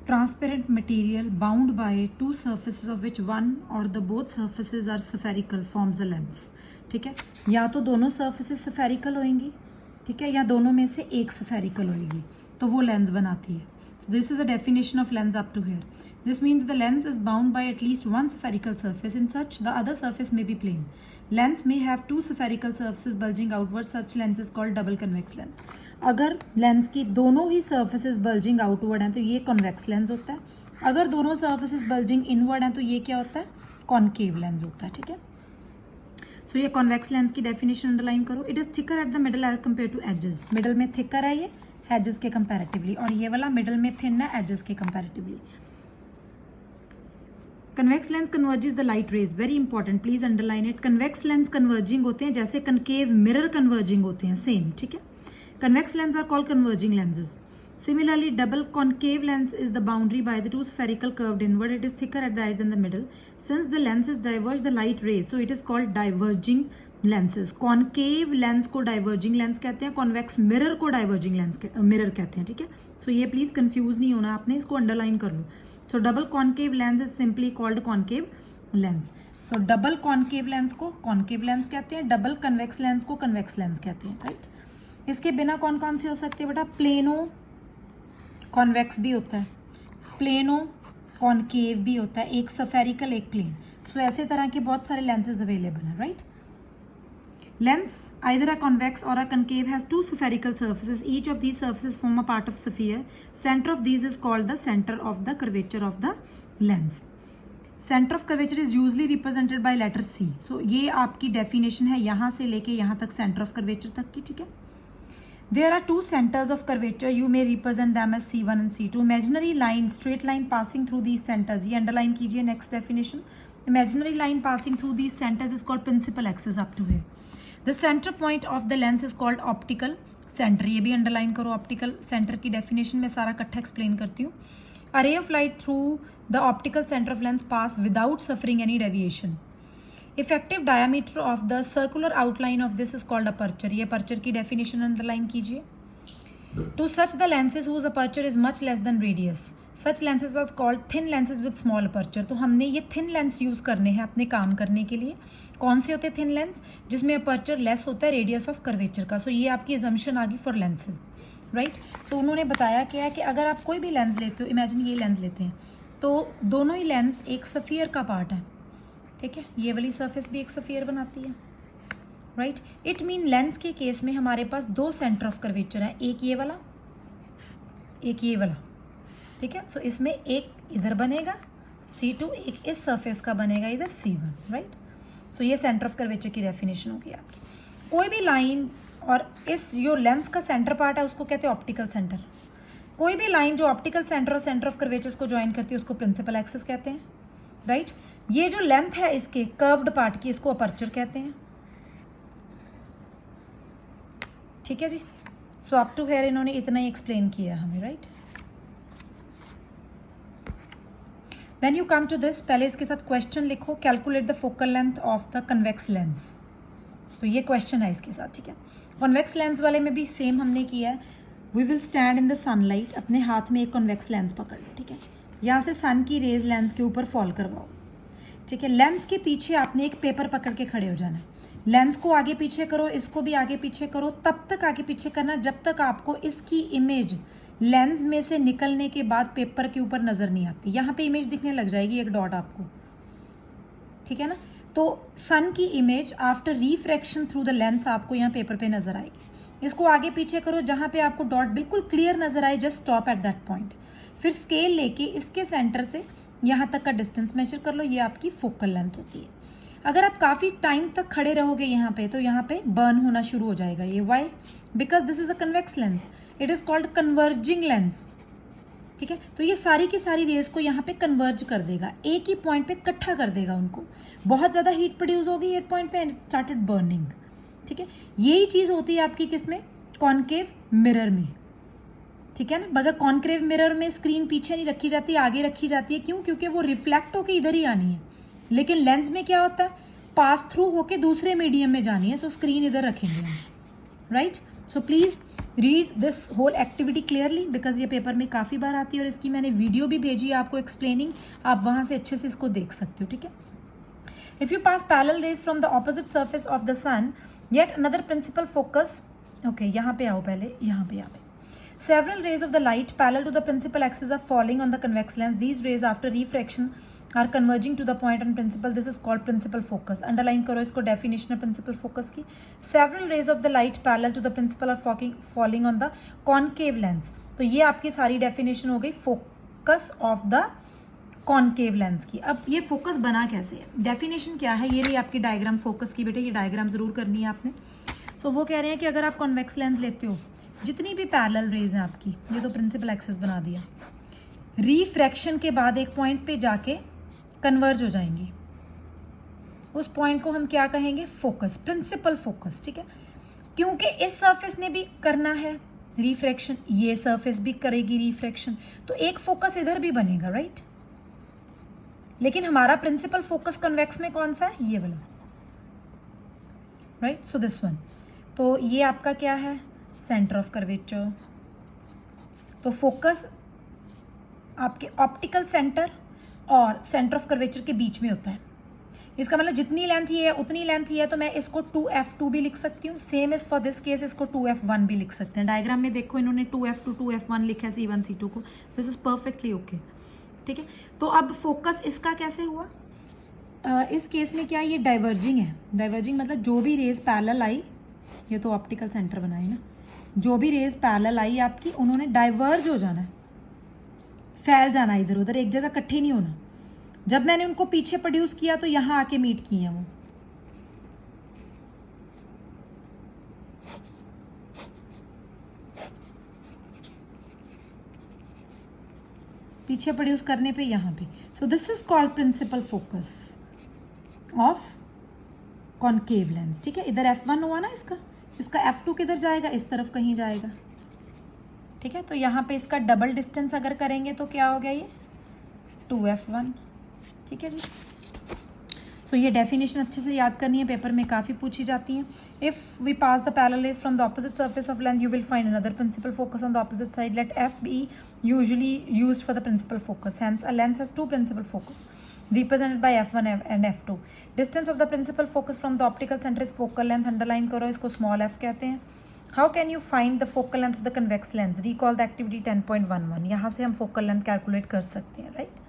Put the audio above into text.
Transparent material bound by two surfaces of which one or the both surfaces are spherical forms a lens. ठीक है, या तो दोनों surfaces spherical होंगी, ठीक है, या दोनों में से एक स्फेरिकल होगी, तो वो लेंस बनाती है। So this is the definition of lens up to here. This means that the lens is bound by at least one spherical surface. In such, the other surface may be plane. Lens may have two spherical surfaces bulging outward. Such lens is called double convex lens. अगर lens की दोनों ही surfaces bulging outward हैं तो ये convex lens होता है। अगर दोनों सर्फेसेस बल्जिंग इनवर्ड हैं तो ये क्या होता है? कॉनकेव लेंस होता है। ठीक है, सो ये कॉन्वेक्स लेंस की डेफिनेशन अंडरलाइन करो। It is thicker at the middle edge compare to edges. Middle में थिकर है ये एजेस के कंपैरेटिवली, और ये वाला मिडल में थिन है एजेस के comparatively. Convex lens converges the light rays, very important, please underline it. Convex lens converging होते हैं जैसे कनकेव मिरर कन्वर्जिंग होते हैं, सेम। ठीक है, convex lens are called converging lenses. Similarly, double concave lens is the boundary by the two spherical curved inward. It is thicker at the edge than the middle. Since the lenses diverge the light rays, so it is called diverging lenses. Concave lens को diverging lens कहते हैं, convex mirror को diverging lens mirror कहते हैं। ठीक है, so ये please confuse नहीं होना आपने, इसको underline कर लो। So double concave lens is simply called concave lens. So double concave lens को concave lens कहते हैं, double convex lens को convex lens कहते हैं, right? इसके बिना कौन कौन से हो सकते हैं बेटा? प्लेनो कॉन्वेक्स भी होता है, प्लेनो कॉनकेव भी होता है, एक स्फेरिकल एक प्लेन। सो ऐसे तरह के बहुत सारे लेंसेज अवेलेबल हैं, right? Lens either a convex or a concave has two spherical surfaces, each of these surfaces form a part of sphere. Centre of these is called the centre of the curvature of the lens. Centre of curvature is usually represented by letter C. So ये आपकी definition है यहाँ से लेके यहाँ तक centre of curvature तक की। ठीक है, there are two centers of curvature, you may represent them as C1 and C2. Imaginary line, straight line passing through these centers, ये underline कीजिए next definition. Imaginary line passing through these centers is called principal axis up to here. The center point of the lens is called optical center, ये भी underline करो। optical center की definition में सारा इकट्ठा explain करती हूँ। A ray of light through the optical center of lens pass without suffering any deviation. Effective diameter of the circular outline of this is called aperture, ये aperture की definition underline कीजिए। To such the lenses whose aperture is much less than radius, such lenses are called thin lenses with small aperture. तो हमने ये thin lens use करने हैं अपने काम करने के लिए। कौन से होते हैं थिन लेंस? जिसमें अपर्चर लेस होता है रेडियस ऑफ कर्वेचर का। सो ये आपकी एजम्पशन आ गई फॉर लेंसेज, राइट? सो उन्होंने बताया क्या है कि अगर आप कोई भी लेंस लेते हो, इमेजिन ये लेंस लेते हैं, तो दोनों ही लेंस एक स्फीयर का पार्ट है। ठीक है, ये वाली सरफेस भी एक स्फीयर बनाती है, राइट? इट मीन लेंस के केस में हमारे पास दो सेंटर ऑफ कर्वेचर है, एक ये वाला एक ये वाला। ठीक है, सो इसमें एक इधर बनेगा C2, एक इस सरफेस का बनेगा इधर C1, राइट? सो ये सेंटर ऑफ कर्वेचर की डेफिनेशन होगी आपकी। कोई भी लाइन और इस जो लेंस का सेंटर पार्ट है उसको कहते हैं ऑप्टिकल सेंटर। कोई भी लाइन जो ऑप्टिकल सेंटर और सेंटर ऑफ कर्वेचर को ज्वाइन करती है उसको प्रिंसिपल एक्सिस कहते हैं, राइट? ये जो लेंथ है इसके कर्व्ड पार्ट की, इसको अपर्चर कहते हैं। ठीक है जी, सो अप टू हियर इन्होंने इतना ही एक्सप्लेन किया हमें, right? Then you come to this, पहले इसके साथ क्वेश्चन लिखो, calculate the focal length of the convex lens. तो ये क्वेश्चन है इसके साथ। ठीक है, कन्वेक्स लेंस वाले में भी सेम हमने किया है। We will stand in the sunlight, अपने हाथ में एक कन्वेक्स लेंस पकड़ लो। ठीक है, यहाँ से सन की रेज लेंस के ऊपर फॉल करवाओ। ठीक है, लेंस के पीछे आपने एक पेपर पकड़ के खड़े हो जाना है। लेंस को आगे पीछे करो, इसको भी आगे पीछे करो, तब तक आगे पीछे करना जब तक आपको इसकी इमेज लेंस में से निकलने के बाद पेपर के ऊपर नजर नहीं आती। यहाँ पे इमेज दिखने लग जाएगी, एक डॉट आपको। ठीक है ना, तो सन की image after refraction through the lens आपको यहाँ पेपर पे नजर आएगी। इसको आगे पीछे करो, जहाँ पे आपको डॉट बिल्कुल क्लियर नजर आए, just stop at that point. फिर स्केल लेके इसके सेंटर से यहाँ तक का डिस्टेंस मेजर कर लो, ये आपकी फोकल लेंथ होती है। अगर आप काफ़ी टाइम तक खड़े रहोगे यहाँ पे तो यहाँ पे बर्न होना शुरू हो जाएगा। ये why? Because this is a convex lens, it is called converging lens. ठीक है, तो ये सारी की सारी रेज को यहाँ पे कन्वर्ज कर देगा, एक ही पॉइंट पे इकट्ठा कर देगा उनको। बहुत ज़्यादा हीट प्रोड्यूस होगी एक पॉइंट पे एंड इट स्टार्टेड बर्निंग। ठीक है, यही चीज़ होती है आपकी किसमें? कॉनकेव मिरर में। ठीक है ना, मगर कॉनकेव मिरर में स्क्रीन पीछे नहीं रखी जाती, आगे रखी जाती है। क्यों? क्योंकि वो रिफ्लेक्ट होके इधर ही आनी है। लेकिन लेंस में क्या होता है? पास थ्रू होके दूसरे मीडियम में जानी है, सो स्क्रीन इधर रखेंगे हम, right? So please read this whole activity clearly because ये पेपर में काफ़ी बार आती है और इसकी मैंने वीडियो भी भेजी है आपको एक्सप्लेनिंग, आप वहाँ से अच्छे से इसको देख सकते हो, ठीक है। If you pass parallel rays from the opposite surface of the sun, yet another principal focus, okay यहाँ पे आओ पहले, यहाँ पे यहाँ पे several rays of the light parallel to the principal axis are falling on the convex lens. These rays after refraction are converging to the point on principal. This is called principal focus. Underline करो इसको, definition है principal focus की. Several rays of the light parallel to the principal are falling on the concave lens. तो ये आपकी सारी definition हो गई focus of the concave lens की. अब ये focus बना कैसे है, definition क्या है, ये रही आपकी diagram focus की. बेटे ये diagram जरूर करनी है आपने. So वो कह रहे हैं कि अगर आप convex lens लेते हो, जितनी भी पैरेलल रेज हैं आपकी, ये तो प्रिंसिपल एक्सिस बना दिया, रिफ्रैक्शन के बाद एक पॉइंट पे जाके कन्वर्ज हो जाएंगी. उस पॉइंट को हम क्या कहेंगे, फोकस, प्रिंसिपल फोकस, ठीक है. क्योंकि इस सरफेस ने भी करना है रिफ्रैक्शन, ये सरफेस भी करेगी रिफ्रैक्शन, तो एक फोकस इधर भी बनेगा, राइट. लेकिन हमारा प्रिंसिपल फोकस कन्वेक्स में कौन सा है, ये वाला, राइट. सो दिस वन, तो ये आपका क्या है, सेंटर ऑफ कर्वेचर. तो फोकस आपके ऑप्टिकल सेंटर और सेंटर ऑफ कर्वेचर के बीच में होता है. इसका मतलब जितनी लेंथ ही है उतनी लेंथ ही है, तो मैं इसको 2f2 भी लिख सकती हूँ. Same is for this case, इसको 2f1 भी लिख सकते हैं. डायग्राम में देखो इन्होंने 2f2 2f1 लिखा है, c1 c2 को. दिस इज परफेक्टली ओके, ठीक है. तो अब फोकस इसका कैसे हुआ, इस केस में क्या, ये डाइवर्जिंग है. डाइवर्जिंग मतलब जो भी रेज पैरेलल आई, ये तो ऑप्टिकल सेंटर बनाए ना, जो भी रेज पैरेलल आई आपकी, उन्होंने डाइवर्ज हो जाना है, फैल जाना इधर उधर, एक जगह इकट्ठे नहीं होना. जब मैंने उनको पीछे प्रोड्यूस किया तो यहां आके मीट किए हैं वो. पीछे प्रोड्यूस करने पे यहां पे. So this is called principal focus of concave lens, ठीक है. इधर f1 हुआ ना इसका, इसका f2 किधर जाएगा, इस तरफ कहीं जाएगा, ठीक है. तो यहाँ पे इसका डबल डिस्टेंस अगर करेंगे तो क्या हो गया, ये 2f1, ठीक है जी. सो ये डेफिनेशन अच्छे से याद करनी है, पेपर में काफ़ी पूछी जाती है. If we pass the parallel rays from the opposite surface of lens, you will find another principal focus on the opposite side. Let f be usually used for the principal focus. Hence a lens has two principal focus represented by f1 and f2. Distance of the principal focus from the optical center is focal length. Underline करो इसको, small f कहते हैं. How can you find the focal length of the convex lens? Recall the activity 10.11. यहाँ से हम focal length calculate कर सकते हैं, right?